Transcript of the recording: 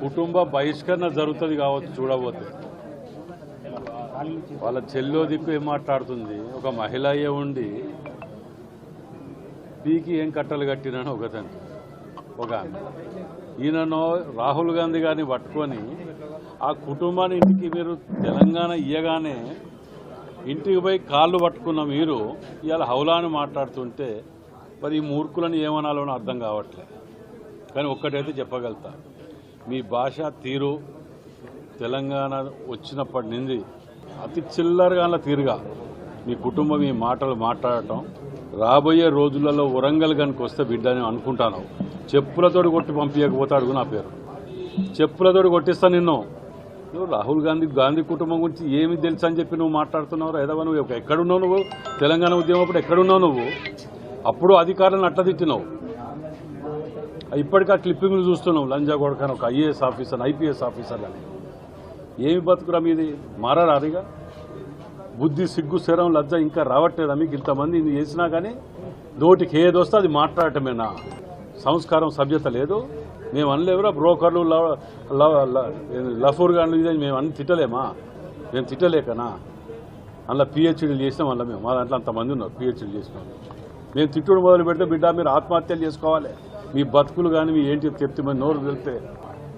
కుటుంబ బహిష్కరణ జరుగుతుంది కావచ్చు చూడబోతే. వాళ్ళ చెల్లో దిక్కు ఏం మాట్లాడుతుంది, ఒక మహిళ అయ్యే ఉండి పీకి ఏం కట్టలు కట్టినని ఒకతను ఒక ఈయనను రాహుల్ గాంధీ గారిని పట్టుకొని ఆ కుటుంబాన్ని ఇంటికి మీరు తెలంగాణ ఇయ్యగానే ఇంటికి పోయి కాళ్ళు పట్టుకున్న మీరు ఇవాళ హౌలాని మాట్లాడుతుంటే మరి ఈ మూర్ఖులను ఏమనాలో అర్థం కావట్లేదు. కానీ ఒక్కటైతే చెప్పగలుగుతా, మీ భాష తీరు తెలంగాణ వచ్చినప్పటి నుండి అతి చిల్లరగా తీరుగా మీ కుటుంబం ఈ మాటలు మాట్లాడటం రాబోయే రోజులలో వరంగల్ కనుక వస్తే బిడ్డని అనుకుంటాను. చెప్పులతోటి కొట్టి పంపించకపోతే అడుగు నా పేరు, చెప్పులతోటి కొట్టిస్తా నిన్ను. నువ్వు రాహుల్ గాంధీ కుటుంబం గురించి ఏమి తెలుసు అని చెప్పి నువ్వు మాట్లాడుతున్నావు. ఏదో నువ్వు ఎక్కడున్నావు, నువ్వు తెలంగాణ ఉద్యమం అప్పుడు ఎక్కడున్నావు, నువ్వు అప్పుడు అధికారులను అట్లా తిట్టినావు. ఇప్పటికీ ఆ క్లిప్పింగ్లు చూస్తున్నావు. లంజా కొడకని ఒక ఐఏఎస్ ఆఫీసర్, ఐపీఎస్ ఆఫీసర్ అని. ఏమి బతుకురా మీది, మారారా అదిగా? బుద్ధి, సిగ్గు, శరం, లజ్జ ఇంకా రావట్లేదా మీకు? ఇంతమంది ఇది చేసినా కానీ నోటికి ఏదొస్తే అది మాట్లాడటమేనా? సంస్కారం, సభ్యత లేదు. మేము అనలేవురా బ్రోకర్లు, లఫూర్ గాండ్లు ఇది మేము అన్ని తిట్టలేమా? మేము తిట్టలేకనా? అందులో పిహెచ్డీలు చేసినాం. అందులో మేము మా దాంట్లో అంతమంది ఉన్నారు పిహెచ్డీలు చేసినాం. మేము తిట్టుడు మొదలు పెడితే బిడ్డ మీరు ఆత్మహత్యలు చేసుకోవాలి, మీ బతుకులు కానీ మీ ఏంటి చెప్తే మరి నోరు వెళ్తే